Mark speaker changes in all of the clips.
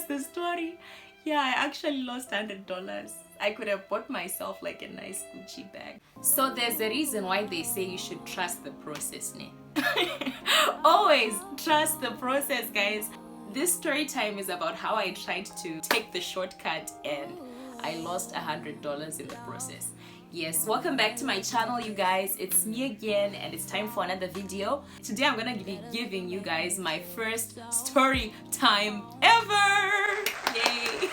Speaker 1: the story. Yeah, I actually lost $100. I could have bought myself like a nice Gucci bag. So there's a reason why they say you should trust the process, ne? Always trust the process, guys. This story time is about how I tried to take the shortcut and I lost $100 in the process. Yes, welcome back to my channel, you guys. It's me again and it's time for another video. Today I'm gonna be giving you guys my first story time ever. Yay.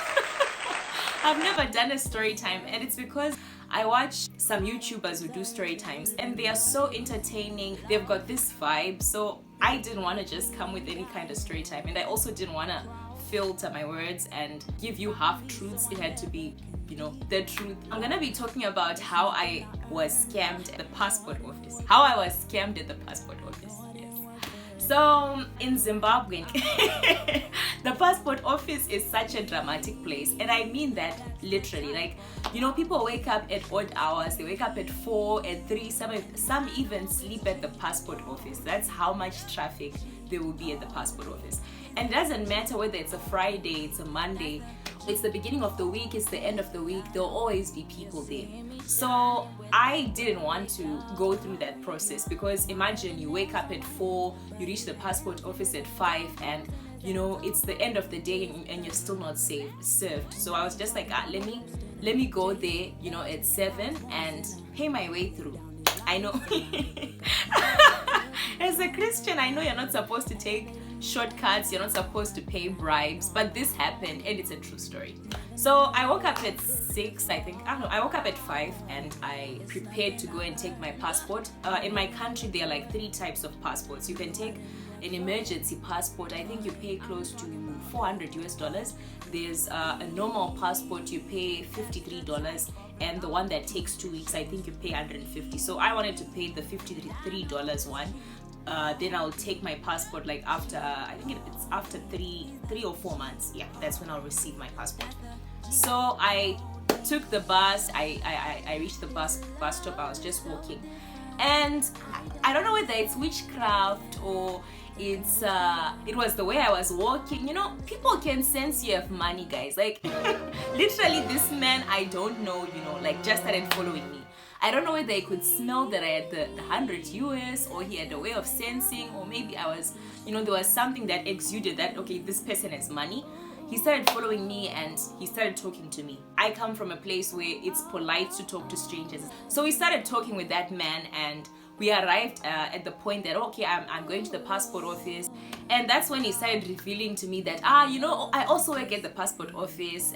Speaker 1: I've never done a story time, and it's because I watch some YouTubers who do story times and they are so entertaining. They've got this vibe, so I didn't want to just come with any kind of story time, and I also didn't want to filter my words and give you half truths. It had to be, you know, the truth. I'm gonna be talking about how I was scammed at the passport office. How I was scammed at the passport office. Yes. So in Zimbabwe, the passport office is such a dramatic place, and I mean that literally. Like, you know, people wake up at odd hours. They wake up at 4, at 3. Some even sleep at the passport office. That's how much traffic there will be at the passport office. And it doesn't matter whether it's a Friday, it's a Monday, it's the beginning of the week, it's the end of the week, there'll always be people there. So I didn't want to go through that process, because imagine you wake up at 4, you reach the passport office at 5, and you know it's the end of the day and you're still not served. So I was just like, let me go there, you know, at 7 and pay my way through. I know as a Christian, I know you're not supposed to take shortcuts, you're not supposed to pay bribes, but this happened and it's a true story. So I woke up at 6, I think. I don't know, I woke up at 5 and I prepared to go and take my passport. In my country, there are like 3 types of passports. You can take an emergency passport. I think you pay close to $400. There's a normal passport, you pay $53, and the one that takes 2 weeks, I think you pay $150. So I wanted to pay the $53 one. Then I'll take my passport like after, I think it's after 3 or 4 months. Yeah, that's when I'll receive my passport. So I took the bus. I reached the bus stop. I was just walking, and I don't know whether it's witchcraft or it was the way I was walking. You know, people can sense you have money, guys. Like literally, this man I don't know, you know, like just started following me. I don't know whether he could smell that I had the 100 US, or he had a way of sensing, or maybe I was, you know, there was something that exuded that, okay, this person has money. He started following me and he started talking to me. I come from a place where it's polite to talk to strangers. So we started talking with that man, and we arrived at the point that, okay, I'm going to the passport office. And that's when he started revealing to me that, you know, I also work at the passport office.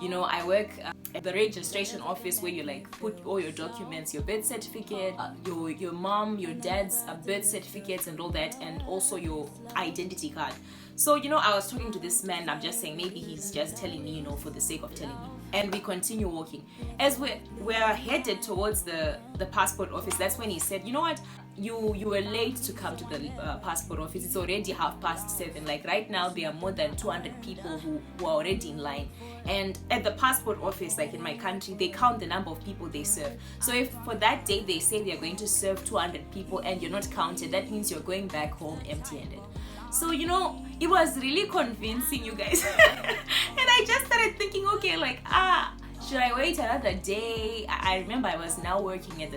Speaker 1: You know, I work at the registration office where you like put all your documents, your birth certificate, your mom, your dad's birth certificates and all that, and also your identity card. So, you know, I was talking to this man, I'm just saying maybe he's just telling me, you know, for the sake of telling me. And we continue walking. As we're headed towards the passport office, that's when he said, you know what, you were late to come to the passport office. It's already 7:30. Like right now, there are more than 200 people who are already in line. And at the passport office, like in my country, they count the number of people they serve. So if for that day they say they're going to serve 200 people and you're not counted, that means you're going back home empty-handed. So, you know, it was really convincing, you guys. And I just started thinking, okay, like, should I wait another day? I remember I was now working at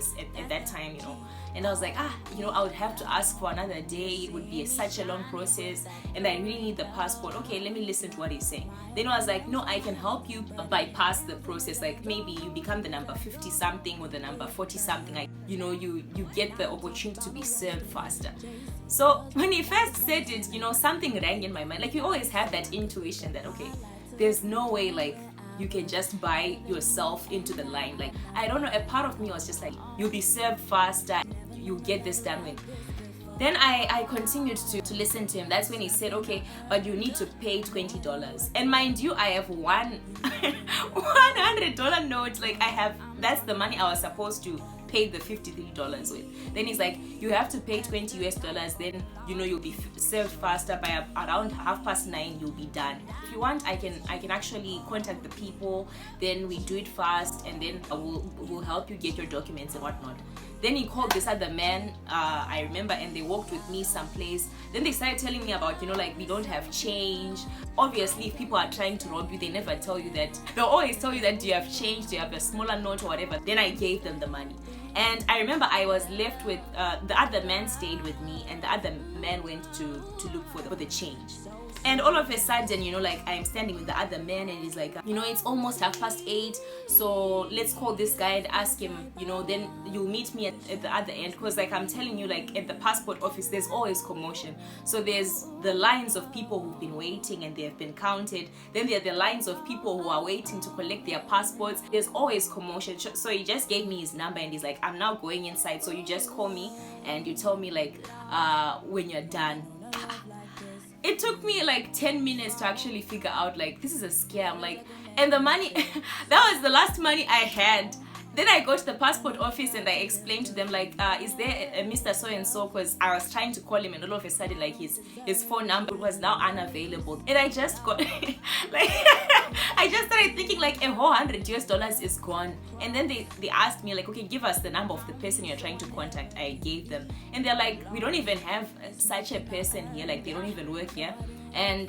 Speaker 1: that time, you know, and I was like, you know, I would have to ask for another day. It would be such a long process, and I really need the passport. Okay, let me listen to what he's saying. Then I was like, no, I can help you bypass the process. Like maybe you become the number 50 something or the number 40 something. Like, you know, you get the opportunity to be served faster. So when he first said it, you know, something rang in my mind. Like you always have that intuition that, okay, there's no way like you can just buy yourself into the line. Like, I don't know, a part of me was just like, you'll be served faster, you get this done with. Then I continued to listen to him. That's when he said, okay, but you need to pay $20. And mind you, I have one $100 note. Like that's the money I was supposed to pay the $53 with. Then he's like, you have to pay $20 US, then you know you'll be served faster. By around 9:30 you'll be done. If you want, I can actually contact the people, then we do it fast, and then we'll help you get your documents and whatnot. Then he called this other man, I remember, and they walked with me someplace. Then they started telling me about, like, we don't have change. Obviously, if people are trying to rob you, they never tell you that. They'll always tell you that, do you have change, do you have a smaller note or whatever. Then I gave them the money. And I remember I was left with, the other man stayed with me, and the other man went to look for the change. And all of a sudden, like, I'm standing with the other man, and he's like, it's almost 8:30, so let's call this guy and ask him, then you'll meet me at the other end. Because, like, I'm telling you, like, at the passport office, there's always commotion. So there's the lines of people who've been waiting and they have been counted. Then there are the lines of people who are waiting to collect their passports. There's always commotion. So he just gave me his number, and he's like, I'm now going inside, so you just call me and you tell me, like, when you're done. It took me like 10 minutes to actually figure out, like, this is a scam, like, and the money, that was the last money I had. Then I go to the passport office and I explained to them, like, is there a Mr. So-and-so? Because I was trying to call him, and all of a sudden, like, his phone number was now unavailable. And I just got, like, I just started thinking, like, a whole $100 is gone. And then they asked me, like, okay, give us the number of the person you're trying to contact. I gave them. And they're like, we don't even have such a person here. Like, they don't even work here. And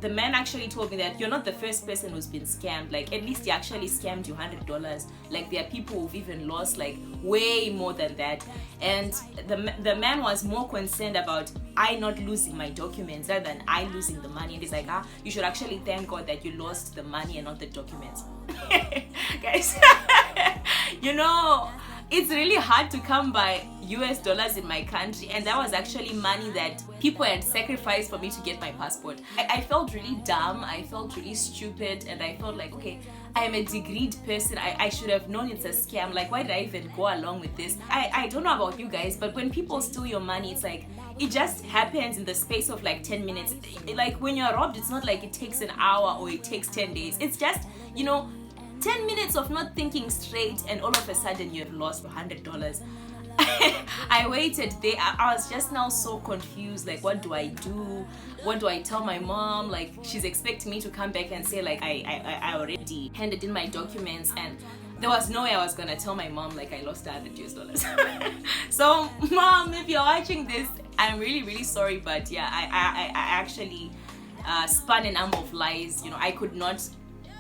Speaker 1: the man actually told me that you're not the first person who's been scammed. Like, at least he actually scammed you $100. Like, there are people who've even lost, like, way more than that. And the man was more concerned about I not losing my documents rather than I losing the money. And he's like, you should actually thank God that you lost the money and not the documents. Guys, it's really hard to come by US dollars in my country, and that was actually money that people had sacrificed for me to get my passport. I felt really dumb, I felt really stupid, and I felt like, okay, I am a degreed person, I should have known it's a scam. Like, why did I even go along with this? I don't know about you guys, but when people steal your money, it's like, it just happens in the space of like 10 minutes. Like, when you're robbed, it's not like it takes an hour or it takes 10 days. It's just, 10 minutes of not thinking straight, and all of a sudden you've lost $100. I waited there. I was just now so confused. Like, what do I do? What do I tell my mom? Like, she's expecting me to come back and say, like, I already handed in my documents, and there was no way I was gonna tell my mom, like, I lost $100. So, Mom, if you're watching this, I'm really, really sorry, but yeah, I actually spun a number of lies. I could not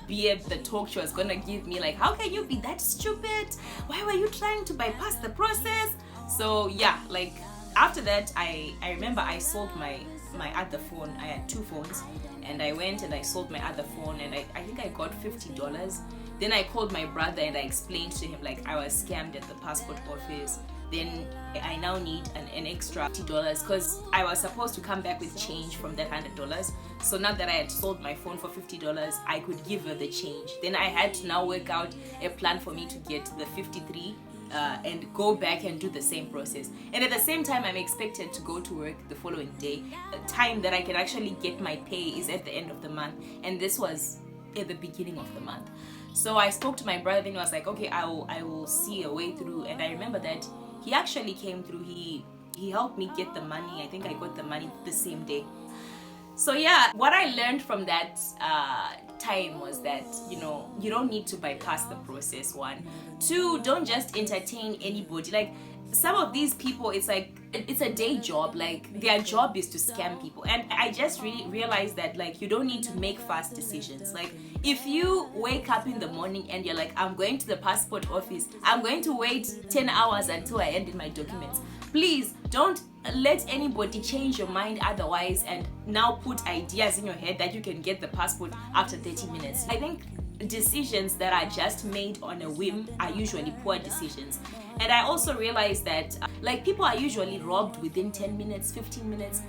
Speaker 1: be the talk she was gonna give me, like, how can you be that stupid? Why were you trying to bypass the process? So yeah, like, after that, I remember I sold my other phone. I had 2 phones, and I went and I sold my other phone, and I think I got $50. Then I called my brother and I explained to him, like, I was scammed at the passport office. Then I now need an extra $50 because I was supposed to come back with change from that $100. So now that I had sold my phone for $50, I could give her the change. Then I had to now work out a plan for me to get the 53 and go back and do the same process. And at the same time, I'm expected to go to work the following day. The time that I can actually get my pay is at the end of the month, and this was at the beginning of the month. So I spoke to my brother, and he was like, okay, I will see a way through. And I remember that he actually came through. He helped me get the money. I think I got the money the same day. So yeah, what I learned from that time was that, you don't need to bypass the process, 1. 2, don't just entertain anybody. Like, some of these people, it's like, it's a day job. Like, their job is to scam people. And I just really realized that, like, you don't need to make fast decisions. Like, if you wake up in the morning and you're like, I'm going to the passport office, I'm going to wait 10 hours until I hand in my documents. Please don't let anybody change your mind otherwise and now put ideas in your head that you can get the passport after 30 minutes. I think decisions that are just made on a whim are usually poor decisions. And I also realized that like, people are usually robbed within 10 minutes, 15 minutes.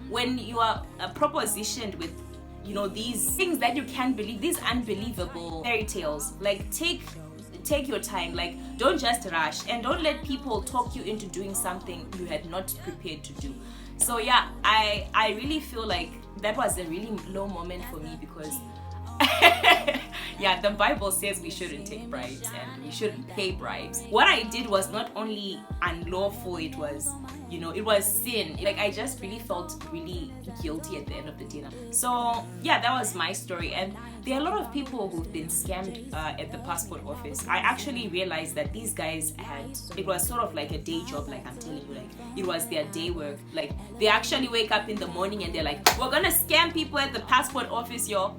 Speaker 1: When you are propositioned with these things that you can't believe, these unbelievable fairy tales, like, take your time. Like, don't just rush, and don't let people talk you into doing something you had not prepared to do. So yeah, I really feel like that was a really low moment for me, because yeah, the Bible says we shouldn't take bribes and we shouldn't pay bribes. What I did was not only unlawful, it was, you know, it was sin. Like, I just really felt really guilty at the end of the dinner. So yeah, that was my story. And there are a lot of people who've been scammed at the passport office. I actually realized that these guys it was sort of like a day job, like I'm telling you, like it was their day work. Like, they actually wake up in the morning and they're like, we're gonna scam people at the passport office, yo.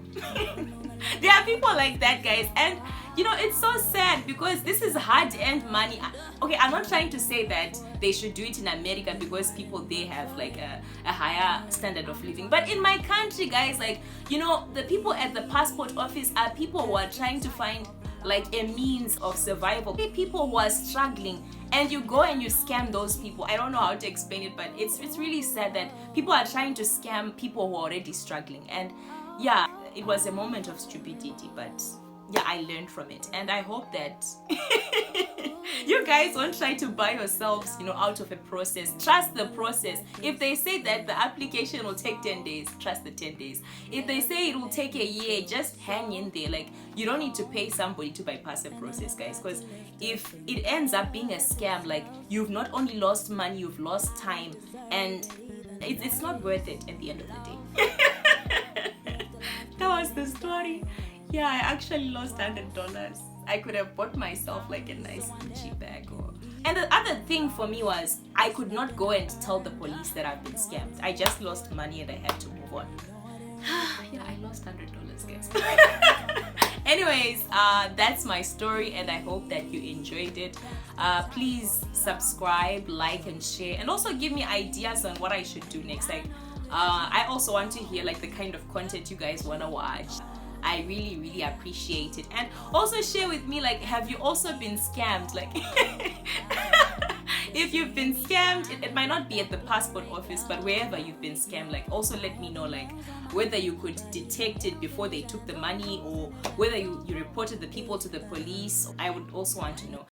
Speaker 1: There are people like that, guys. And you know, it's so sad because this is hard-earned money. Okay, I'm not trying to say that they should do it in America because people, they have like a higher standard of living. But in my country, guys, like, you know, the people at the passport office are people who are trying to find like a means of survival. People who are struggling, and you go and you scam those people. I don't know how to explain it, but it's really sad that people are trying to scam people who are already struggling. And yeah, it was a moment of stupidity, but yeah, I learned from it. And I hope that you guys won't try to buy yourselves, you know, out of a process. Trust the process. If they say that the application will take 10 days, trust the 10 days. If they say it will take a year, just hang in there. Like, you don't need to pay somebody to bypass a process, guys, because if it ends up being a scam, like, you've not only lost money, you've lost time, and it's not worth it at the end of the day. That was the story. Yeah, I actually lost $100. I could have bought myself like a nice Gucci bag. And the other thing for me was I could not go and tell the police that I've been scammed. I just lost money and I had to move on. Yeah, I lost $100, guys. Anyways, that's my story, and I hope that you enjoyed it. Please subscribe, like, and share, and also give me ideas on what I should do next. Like, I also want to hear like the kind of content you guys want to watch. I really appreciate it. And also share with me, like, have you also been scammed? Like, if you've been scammed, it might not be at the passport office, but wherever you've been scammed, like, also let me know, like, whether you could detect it before they took the money, or whether you reported the people to the police. I would also want to know.